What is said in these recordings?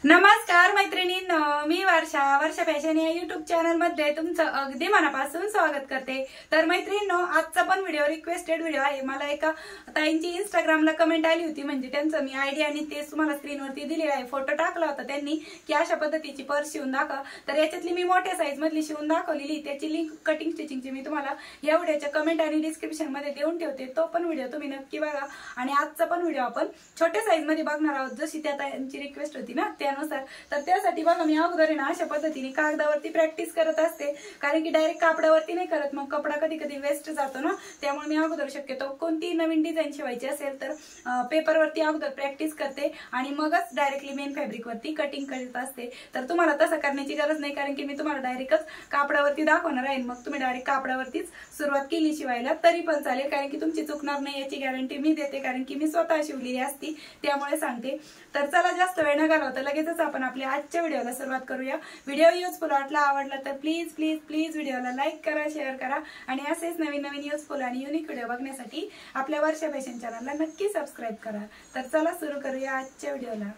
नमस्कार मैत्रिणींनो, मी वर्षा फॅशन या युट्यूब चॅनल मध्ये तुमचं अगदी मनापासून स्वागत करते। तर मैत्रिणींनो, आजचा पण व्हिडिओ रिक्वेस्टेड व्हिडिओ आहे। मला एका ताईंची इंस्टाग्रामला कमेंट आली होती, म्हणजे त्यांचं मी आयडी आणि ते तुम्हाला स्क्रीनवरती दिलेला आहे, फोटो टाकला होता त्यांनी की अशा पद्धतीची पर्स शिवून दाखवा। तर याच्यातली मी मोठ्या साईज मधली शिवून दाखवलेली, त्याची लिंक कटिंग स्टिचिंगची मी तुम्हाला या व्हिडिओच्या कमेंट आणि डिस्क्रिप्शन मध्ये देऊन ठेवते। तो पण व्हिडिओ तुम्ही नक्की बघा। आणि आजचा पण व्हिडिओ आपण छोट्या साईज मध्ये बघणार आहोत, जशी त्या ताईंची रिक्वेस्ट होती ना त्यानुसार। तर त्यासाठी बघा, मी अगोदर ना अशा पद्धतीने कागदावरती प्रॅक्टिस करत असते, कारण की डायरेक्ट कापडावरती नाही करत, मग कपडा कधी कधी वेस्ट जातो ना। त्यामुळे मी अगोदर शक्यतो कोणती नवीन डिझाइन शिवायची असेल तर पेपरवरती अगोदर प्रॅक्टिस करते आणि मगच डायरेक्टली मेन फॅब्रिक वरती कटिंग करत असते। तर तुम्हाला तसं करण्याची गरज नाही, कारण की मी तुम्हाला डायरेक्टच कापडावरती दाखवणार आहे। मग तुम्ही डायरेक्ट कापडावरतीच सुरुवात केली शिवायला तरी पण चालेल, कारण की तुमची चुकणार नाही याची गॅरंटी मी देते, कारण की मी स्वतः शिवलेली असती त्यामुळे सांगते। तर चला जास्त वेळ न घालवता लगेचच आपण आपल्या आजच्या व्हिडिओला सुरुवात करूया। व्हिडिओ युजफुल आवडला तर प्लीज प्लीज प्लीज व्हिडिओला लाईक करा, शेअर करा आणि असेच नवीन नवीन युजफुल आणि युनिक व्हिडिओ बघण्यासाठी आपल्या वर्षा फॅशन चॅनलला नक्की सबस्क्राइब करा। तर चला सुरू करूया आजच्या व्हिडिओला।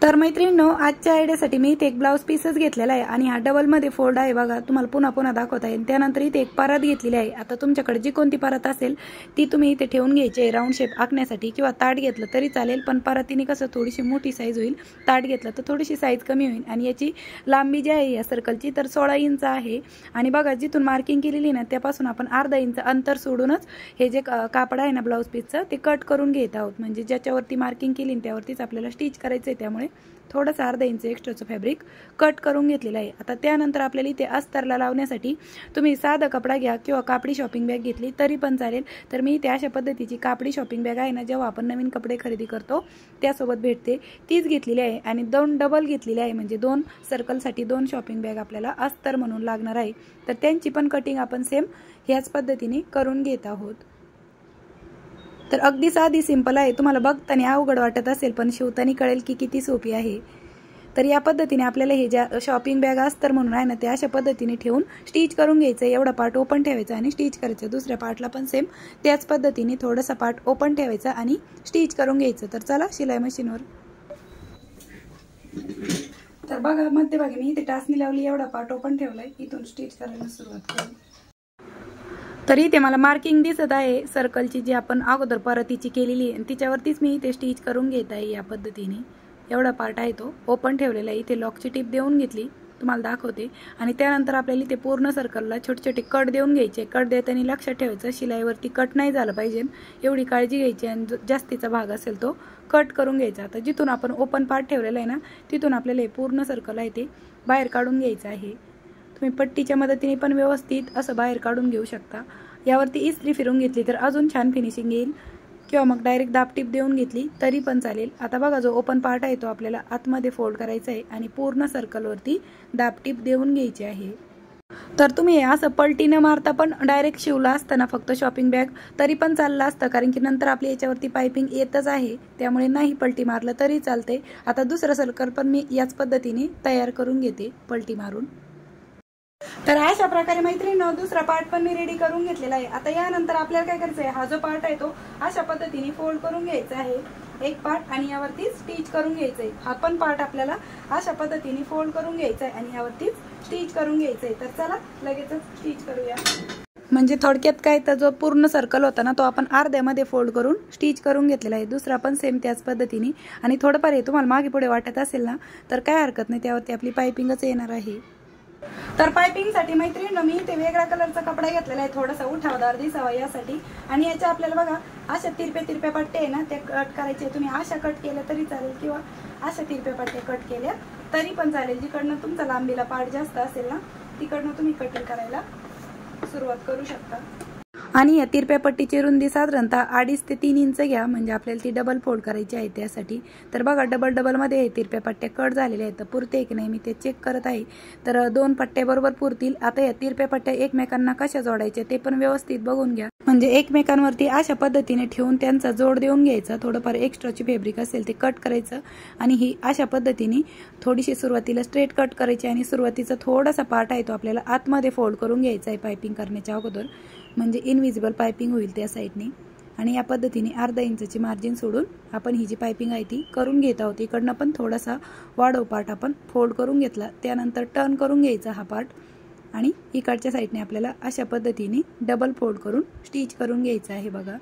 तर मैत्रिणींनो, आजच्या आयडियासाठी मी इथे एक ब्लाउज पीसच घेतलेला आहे आणि हा डबल मध्ये फोल्ड आहे बघा, तुम्हाला पुन्हा पुन्हा दाखवता येईल। त्यानंतर इथे एक परत घेतलेली आहे। आता तुमच्याकडे जी कोणती परत असेल ती तुम्ही इथे ठेवून घ्यायची राऊंड शेप आखण्यासाठी, किंवा ताट घेतलं तरी चालेल, पण परतीने कसं थोडीशी मोठी साईज होईल, ताट घेतलं तर थोडीशी साईज कमी होईल। आणि याची लांबी जी आहे या सर्कलची तर 16 इंच आहे। आणि बघा, जिथून मार्किंग केलेली ना त्यापासून आपण अर्धा इंच अंतर सोडूनच हे जे कापड आहे ना ब्लाउज पीसचं ते कट करून घेत आहोत, म्हणजे ज्याच्यावरती मार्किंग केली त्यावरतीच आपल्याला स्टिच करायचं आहे, त्यामुळे थोडंसं अर्धा इंच एक्स्ट्राचं फॅब्रिक कट करून घेतलेलं आहे। आता त्यानंतर आपल्याला इथे अस्तरला लावण्यासाठी तुम्ही साधा कपडा घ्या किंवा कापडी शॉपिंग बॅग घेतली तरी पण चालेल। तर मी इथे अशा पद्धतीची कापडी शॉपिंग बॅग आहे ना, जेव्हा आपण नवीन कपडे खरेदी करतो त्यासोबत भेटते तीच घेतलेली आहे, आणि 2 डबल घेतलेली आहे, म्हणजे 2 सर्कलसाठी 2 शॉपिंग बॅग आपल्याला अस्तर म्हणून लागणार आहे। तर त्यांची पण कटिंग आपण सेम ह्याच पद्धतीने करून घेत आहोत। तर अगदी साधी सिंपल आहे, तुम्हाला बघताना अवघड वाटत असेल पण शिवताना कळेल की किती सोपी आहे। तर या पद्धतीने आपल्याला हे ज्या शॉपिंग बॅग अस्तर म्हणून आहे ना ते अशा पद्धतीने ठेवून स्टिच करून घ्यायचं। एवढा पार्ट ओपन ठेवायचा आणि स्टिच करायचं। दुसऱ्या पार्टला पण सेम त्याच पद्धतीने थोडासा पार्ट ओपन ठेवायचा आणि स्टिच करून घ्यायचं। तर चला शिलाई मशीनवर। तर बघा, मध्यभागी मी इथे टाचणी लावली, एवढा पार्ट ओपन ठेवलाय, इथून स्टिच करायला सुरुवात करू। तर इथे मला मार्किंग दिसत आहे सर्कलची, जी आपण अगोदर परतीची केलेली आहे तिच्यावरतीच मी इथे स्टिच करून घेत आहे। या पद्धतीने एवढा पार्ट आहे तो ओपन ठेवलेला आहे। इथे लॉकची टिप देऊन घेतली, तुम्हाला दाखवते। आणि त्यानंतर आपल्याला इथे पूर्ण सर्कलला छोटे छोटे कट देऊन घ्यायचे। कट देताना लक्षात ठेवायचं शिलाईवरती कट नाही झालं पाहिजे, एवढी काळजी घ्यायची, आणि जास्तीचा भाग असेल तो कट करून घ्यायचा। आता जिथून आपण ओपन पार्ट ठेवलेला आहे ना तिथून आपल्याला हे पूर्ण सर्कल आहे ते बाहेर काढून घ्यायचं आहे। तुम्ही पट्टीच्या मदतीने पण व्यवस्थित असं बाहेर काढून घेऊ शकता। यावरती इस्त्री फिरून घेतली तर अजून छान फिनिशिंग येईल, किंवा मग डायरेक्ट दाबटीप देऊन घेतली तरी पण चालेल। आता बघा, जो ओपन पार्ट आहे तो आपल्याला आतमध्ये फोल्ड करायचा आहे आणि पूर्ण सर्कलवरती दाबटीप देऊन घ्यायची आहे। तर तुम्ही असं पलटी न मारता पण डायरेक्ट शिवला असताना फक्त शॉपिंग बॅग तरी पण चाललं असतं, कारण की नंतर आपल्या याच्यावरती पायपिंग येतच आहे, त्यामुळे नाही पलटी मारलं तरी चालते। आता दुसरं सर्कल पण मी याच पद्धतीने तयार करून घेते पलटी मारून। तर अशा प्रकारे मैत्रिणींनो, दुसरा पार्ट पण मी रेडी करून घेतलेला आहे। आता यानंतर आपल्याला काय करायचं आहे, हा जो पार्ट आहे तो अशा पद्धतीने फोल्ड करून घ्यायचा आहे एक पार्ट, आणि यावरती स्टिच करून घ्यायचं आहे। हा पण पार्ट आपल्याला अशा पद्धतीने फोल्ड करून घ्यायचा आहे आणि यावरती स्टिच करून घ्यायचं आहे। तर चला लगेचच स्टिच करूया। म्हणजे थोडक्यात काय, तर जो पूर्ण सर्कल होता ना तो आपण अर्ध्यामध्ये फोल्ड करून स्टिच करून घेतलेला आहे। दुसरा पण सेम त्याच पद्धतीने, आणि थोडंफार हे तुम्हाला मागे पुढे वाटत असेल ना तर काय हरकत नाही, त्यावरती आपली पायपिंगच येणार आहे। तर पायपिंग साठी मैत्रिणींनो, मी इथे वेगळ्या कलरचा कपडा घेतलेला आहे, थोडासा उठावदार दिसावा यासाठी। आणि याच्या आपल्याला बघा अशा तिरप्या पट्टे आहे ना ते कट करायचे। तुम्ही अशा कट केल्या तरी चालेल, किंवा अशा तिरप्या पट्टे कट केल्या तरी पण चालेल। जिकडनं तुमचा लांबीला पार्ट जास्त असेल ना तिकडनं तुम्ही कटिंग करायला सुरुवात करू शकता। आणि या तिरप्या पट्टीची रुंदी साधारणतः 2.5 ते 3 इंच घ्या, म्हणजे आपल्याला ती डबल फोल्ड करायची आहे त्यासाठी। तर बघा, डबल मध्ये तिरप्या पट्ट्या कट झालेल्या आहेत, तर पुरते की नाही मी ते चेक करत आहे। तर 2 पट्ट्या बरोबर पुरतील। आता या तिरप्या पट्ट्या एकमेकांना कशा जोडायच्या ते पण व्यवस्थित बघून घ्या, म्हणजे एकमेकांवरती अशा पद्धतीने ठेवून त्यांचा जोड देऊन घ्यायचा। थोडंफार एक्स्ट्राची फॅब्रिक असेल ते कट करायचं, आणि ही अशा पद्धतीने थोडीशी सुरुवातीला स्ट्रेट कट करायची, आणि सुरुवातीचा थोडासा पार्ट आहे तो आपल्याला आतमध्ये फोल्ड करून घ्यायचा आहे पायपिंग करण्याच्या अगोदर, म्हणजे इनविजिबल पायपिंग होईल त्या साईडने। आणि या पद्धतीने अर्धा इंचची मार्जिन सोडून आपण ही जी पायपिंग आहे ती करून घेत आहोत। इकडनं पण थोडासा वाढव पार्ट आपण फोल्ड करून घेतला, त्यानंतर टर्न करून घ्यायचा हा पार्ट आणि इकडच्या साईडने आपल्याला अशा पद्धतीने डबल फोल्ड करून स्टिच करून घ्यायचं आहे। बघा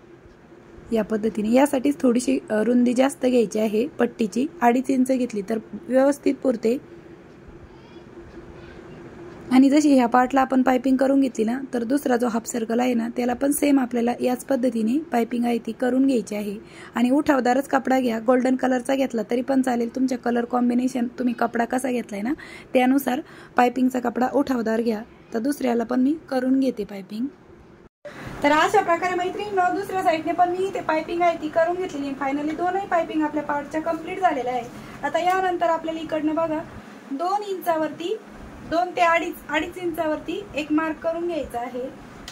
या पद्धतीने, यासाठीच थोडीशी रुंदी जास्त घ्यायची आहे पट्टीची, 2.5 इंच घेतली तर व्यवस्थित पुरते। आणि जशी ह्या पार्टला आपण पायपिंग करून घेतली ना, तर दुसरा जो हाफ सर्कल आहे ना त्याला पण सेम आपल्याला याच पद्धतीने पायपिंग आहे ती करून घ्यायची आहे। आणि उठावदारच कपडा घ्या, गोल्डन कलरचा घेतला तरी पण चालेल, तुमच्या कलर कॉम्बिनेशन तुम्ही कपडा कसा घेतलाय ना त्यानुसार पायपिंगचा कपडा उठावदार घ्या। तर दुसऱ्याला पण मी करून घेते पायपिंग। तर अशा प्रकारे मैत्रिणींनो दुसऱ्या साईडने पण मी ते पायपिंग आहे ती करून घेतलेली। फायनली दोनही पायपिंग आपल्या पार्टच्या कंप्लीट झालेल्या आहे। आता यानंतर आपल्याला इकडनं बघा 2 इंचावरती 2 ते 2.5 इंचावरती एक मार्क करून घ्यायचा आहे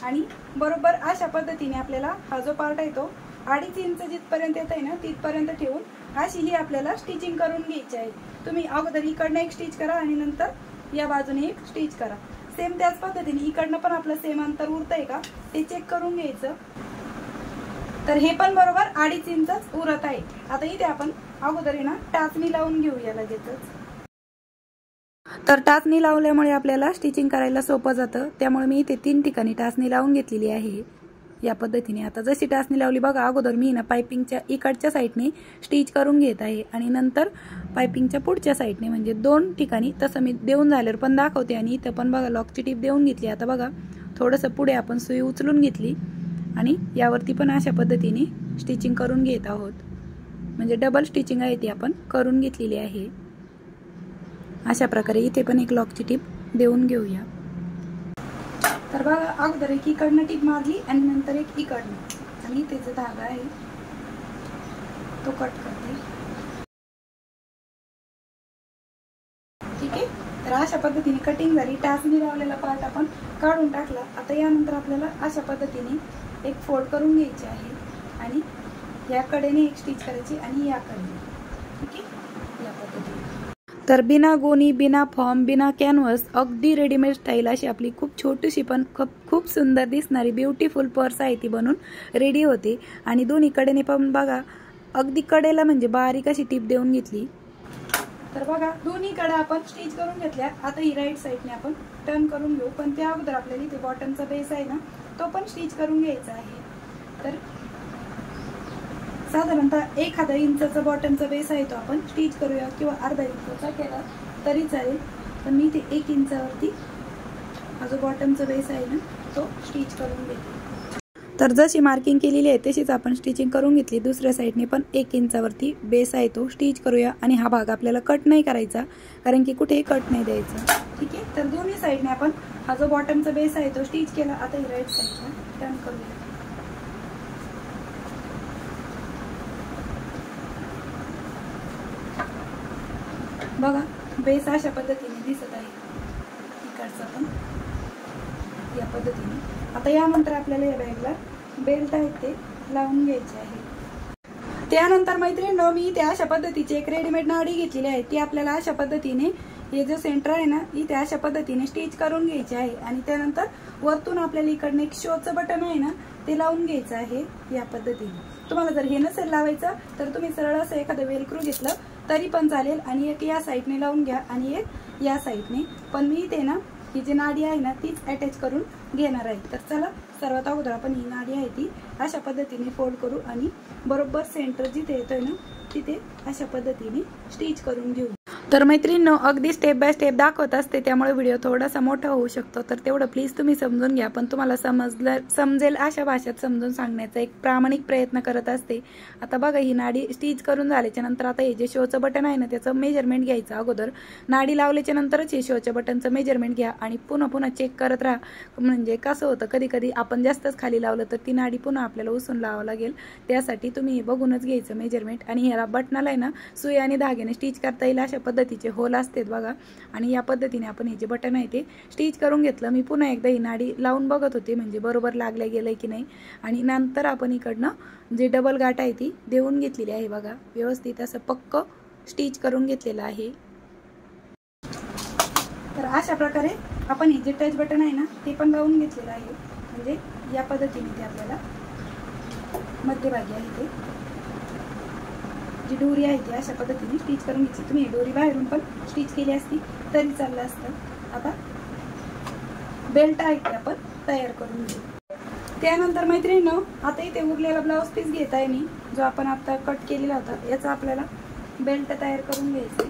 आणि बरोबर अशा पद्धतीने आपल्याला हा जो पार्ट आहे तो 2.5 इंच जिथपर्यंत येत आहे ना तिथपर्यंत ठेवून अशी ही आपल्याला स्टिचिंग करून घ्यायची आहे। तुम्ही अगोदर इकडनं एक स्टिच करा आणि नंतर या बाजूने एक स्टिच करा। सेम त्याच पद्धतीने इकडनं पण आपलं सेम अंतर उरतंय का ते चेक करून घ्यायचं। तर हे पण बरोबर 2.5 इंचच उरत आहे। आता इथे आपण अगोदर ना टाचणी लावून घेऊया लगेचच। तर टाचणी लावल्यामुळे आपल्याला स्टिचिंग करायला सोपं जातं, त्यामुळे मी इथे 3 ठिकाणी टाचणी लावून घेतलेली आहे या पद्धतीने। आता जशी टाचणी लावली बघा, अगोदर मी ना पायपिंगच्या इकडच्या साईडने स्टिच करून घेत आहे आणि नंतर पायपिंगच्या पुढच्या साईडने म्हणजे 2 ठिकाणी तसं मी देऊन झाल्यावर पण दाखवते। आणि इथं पण बघा लॉकची टीप देऊन घेतली। आता बघा थोडंसं पुढे आपण सुई उचलून घेतली आणि यावरती पण अशा पद्धतीने स्टिचिंग करून घेत आहोत, म्हणजे डबल स्टिचिंग आहे ती आपण करून घेतलेली आहे। अशा प्रकारे इथे पण एक लॉकची टीप देऊन घेऊया। तर बघा अगोदर एक इकडनं टीप मारली आणि नंतर एक इकडनं आणि इथे जो धागा आहे तो कट करते। ठीक आहे, तर अशा पद्धतीने कटिंग झाली। टाचणी लावलेला पार्ट आपण काढून टाकला। आता यानंतर आपल्याला अशा पद्धतीने एक फोल्ड करून घ्यायची आहे आणि या कडेने एक स्टिच करायची आणि या कडेने। ठीक आहे, या पद्धतीने। तर बिना गोणी, बिना फॉर्म, बिना कॅनव्हस, अगदी रेडीमेड स्टाईल अशी आपली खूप छोटीशी पण खूप सुंदर दिसणारी ब्युटिफुल पर्स आहे ती बनून रेडी होते। आणि दोन्ही कडेने पण बघा अगदी कडेला म्हणजे बारीक अशी टीप देऊन घेतली। तर बघा दोन्ही कडे आपण स्टिच करून घेतल्या। आता ही राईट साईडने आपण टर्न करून घेऊ, पण त्या अगोदर आपल्याला इथे बॉटमचा बेस आहे ना तो पण स्टिच करून घ्यायचा आहे। तर साधारणतः 1/2 इंचाचा बॉटमचा बेस आहे तो आपण स्टिच करूया, किंवा अर्धा इंचाचा केला तरी चालेल, पण मी ते 1 इंचावरती हा जो बॉटमचा बेस आहे ना तो स्टिच करून घेते। तर जशी मार्किंग केलेली आहे तशीच आपण स्टिचिंग करून घेतली। दुसऱ्या साईडने पण 1 इंचावरती बेस आहे तो स्टिच करूया आणि हा भाग आपल्याला कट नाही करायचा, कारण की कुठेही कट नाही द्यायचा। ठीक आहे, तर दोन्ही साईडने आपण हा जो बॉटमचा बेस आहे तो स्टिच केला। आता ही राईट साईडला टर्न करूया। बघा बेस अशा पद्धतीने दिसत आहे इकडचा पण या पद्धतीने। आता यानंतर आपल्याला या बॅगला बेल्ट आहे ते लावून घ्यायचे आहे। त्यानंतर मैत्रिणींनो मी इथे अशा पद्धतीची एक रेडीमेड नाडी घेतलेली आहे, ती आपल्याला अशा पद्धतीने हे जो सेंटर आहे ना इथे अशा पद्धतीने स्टिच करून घ्यायचे आहे। आणि त्यानंतर वरतून आपल्याला इकडनं एक शोचं बटन आहे ना ते लावून घ्यायचं आहे या पद्धतीने। तुम्हाला जर हे नसेल लावायचं तर तुम्ही सरळ असं एखादं वेलक्रू घेतलं तरी पण चालेल, आणि एक या साईडने लावून घ्या आणि एक या साईडने। पण मी इथे ना ही जी नाडी आहे ना तीच अटॅच करून घेणार आहे। तर चला सर्वात अगोदर आपण ही नाडी आहे ती अशा पद्धतीने फोल्ड करू आणि बरोबर सेंटर जिथे येतोय ना तिथे अशा पद्धतीने स्टिच करून घेऊ। तर मैत्रिणींनो अगदी स्टेप बाय स्टेप दाखवत असते, त्यामुळे व्हिडिओ थोडासा मोठा होऊ शकतो, तर तेवढं प्लीज तुम्ही समजून घ्या। पण तुम्हाला समजेल अशा भाषेत समजून सांगण्याचा एक प्रामाणिक प्रयत्न करत असते। आता बघा ही नाडी स्टिच करून झाल्याच्या नंतर आता हे जे शोचं बटन आहे ना त्याचं मेजरमेंट घ्यायचं। अगोदर नाडी लावल्याच्या नंतरच हे शोच्या बटनचं मेजरमेंट घ्या आणि पुन्हा चेक करत राहा। म्हणजे कसं होतं कधी कधी आपण जास्तच खाली लावलं तर ती नाडी पुन्हा आपल्याला उसून लावावं लागेल, त्यासाठी तुम्ही बघूनच घ्यायचं मेजरमेंट। आणि ह्याला बटनाला आहे ना सुई आणि धाग्याने स्टिच करता येईल अशा पद्धतीचे होल असतात बघा। आणि या पद्धतीने आपण हे जे बटन आहे ते स्टिच करून घेतलं। मी पुन्हा एकदा ही नाडी लावून बघत होते म्हणजे बरोबर लागल्या गेलंय की नाही, आणि नंतर आपण इकडनं जे डबल गाठ आहे ती देऊन घेतलेली आहे बघा। व्यवस्थित असं पक्क स्टिच करून घेतलेलं आहे। तर अशा प्रकारे आपण हे जे टच बटन आहे ना ते पण लावून घेतलेलं आहे, म्हणजे या पद्धतीने ते आपल्याला मध्यभागी आहे ते जी दोरी आहे ती अशा पद्धतीने स्टिच करून घ्यायची. तुम्ही दोरी बाहेरून पण स्टिच केली असती तरी चाललं असतं. आता बेल्ट आहे ते आपण तयार करून घेऊ. त्यानंतर मैत्रिणींनो, आता इथे उरलेला ब्लाऊज पीस घेत आहे मी, जो आपण आता कट केलेला होता. याचा आपल्याला बेल्ट तयार करून घ्यायचा.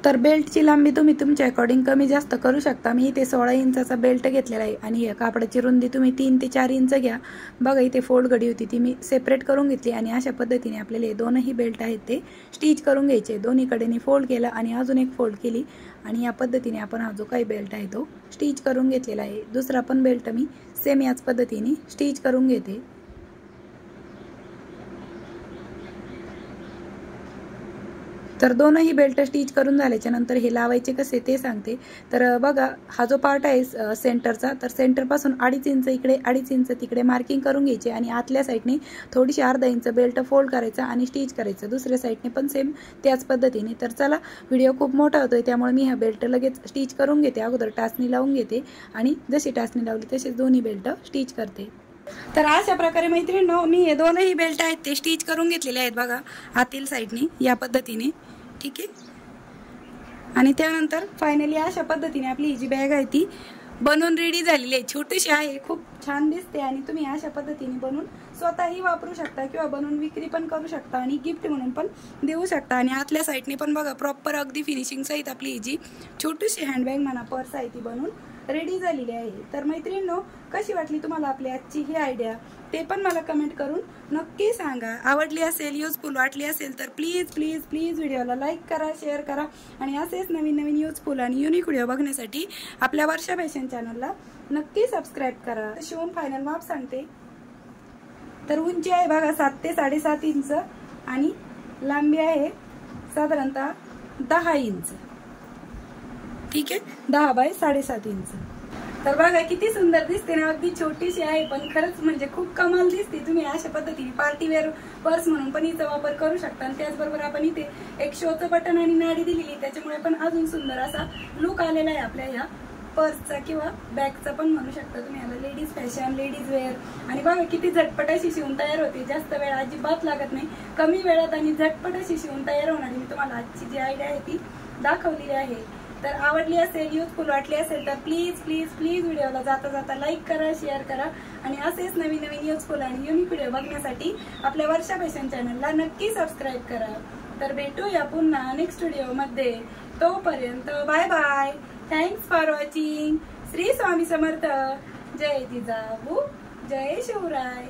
तर बेल्टची लांबी तुम्ही तुमच्या अकॉर्डिंग कमी जास्त करू शकता. मी इथे 16 इंचाचा बेल्ट घेतलेला आहे आणि या कापडाची रुंदी तुम्ही 3 ते 4 इंच घ्या. बघा इथे फोल्ड घडी होती ती मी सेपरेट करून घेतली आणि अशा पद्धतीने आपल्याला दोनही बेल्ट आहेत ते स्टिच करून घ्यायचे. दोन्ही कडेने फोल्ड केला आणि अजून एक फोल्ड केली आणि या पद्धतीने आपण हा जो काही बेल्ट आहे तो स्टिच करून घेतलेला आहे. दुसरा पण बेल्ट मी सेम याच पद्धतीने स्टिच करून घेते. तर दोनही बेल्ट स्टिच करून झाल्याच्या नंतर हे लावायचे कसे ते सांगते. तर बघा हा जो पार्ट आहे सेंटरचा, तर सेंटरपासून 2.5 इंच इकडे 2.5 इंच तिकडे मार्किंग करून घ्यायचे आणि आतल्या साईडने थोडीशी अर्धा इंच बेल्ट फोल्ड करायचा आणि स्टिच करायचं. दुसऱ्या साईडने पण सेम त्याच पद्धतीने. तर चला, व्हिडिओ खूप मोठा होतोय त्यामुळे मी हा बेल्ट लगेच स्टिच करून घेते. अगोदर टाचणी लावून घेते आणि जशी टाचणी लावली तसेच दोन्ही बेल्ट स्टिच करते. तर अशा प्रकारे मैत्रिणींनो, मी हे दोनही बेल्ट आहेत ते स्टिच करून घेतलेले आहेत. बघा आतील साईडने या पद्धतीने, ठीक आहे. आणि त्यानंतर फायनली अशा पद्धतीने आपली ही जी बॅग आहे ती बनवून रेडी झालेली आहे. छोटीशी आहे, खूप छान दिसते आणि तुम्ही अशा पद्धतीने बनवून स्वतःही वापरू शकता किंवा बनवून विक्री पण करू शकता आणि गिफ्ट म्हणून पण देऊ शकता. आणि आतल्या साईडने पण बघा प्रॉपर अगदी फिनिशिंग सहित आपली ही जी छोटीशी हँडबॅग म्हणा पर्स आहे ती बनवून रेडी झालेली आहे. तर मैत्रिणींनो, कशी वाटली तुम्हाला आपली आजची ही आयडिया ते पण मला कमेंट करून नक्की सांगा. आवडली असेल, युजफुल वाटली असेल तर प्लीज प्लीज प्लीज व्हिडिओला लाईक करा, शेअर करा आणि असेच नवीन नवीन युजफुल आणि युनिक व्हिडिओ बघण्यासाठी आपल्या वर्षा फॅशन चॅनलला नक्की सबस्क्राईब करा. शिवून फायनल माप सांगते. तर उंची आहे बघा 7 ते 7.5 इंच आणि लांबी आहे साधारणतः 10 इंच, ठीक आहे. 10 बाय 7.5 इंच. तर बघा किती सुंदर दिसते ना, अगदी छोटीशी आहे पण खरंच म्हणजे खूप कमाल दिसते. तुम्ही अशा पद्धतीने पार्टीवेअर पर्स म्हणून पण हिचा वापर करू शकता. आणि त्याचबरोबर आपण इथे एक शोचं बटन आणि नाडी दिलेली, त्याच्यामुळे पण अजून सुंदर असा लुक आलेला आहे आपल्या या पर्सचा किंवा बॅगचा पण म्हणू शकता तुम्ही याला. Ladies fashion, ladies wear. आणि बघा किती झटपट अशी शिवून तयार होते. जास्त वेळ अजिबात लागत नाही. कमी वेळात आणि झटपट अशी शिवून तयार होणारी मी तुम्हाला आजची जी आयडिया आहे ती दाखवलेली आहे. तर आवडली असेल, युजफुल वाटली असेल तर प्लीज प्लीज प्लीज व्हिडिओला जाता जाता लाईक करा, शेअर करा आणि असेच नवीन नवीन युजफुल आणि युनिक व्हिडिओ बघण्यासाठी आपल्या वर्षा फॅशन चॅनलला नक्की सबस्क्राईब करा. तर भेटूया पुन्हा नेक्स्ट व्हिडिओमध्ये. तोपर्यंत bye bye. Thanks for watching. Shri Swami Samarth. जय जिजाऊ, जय शिवराय.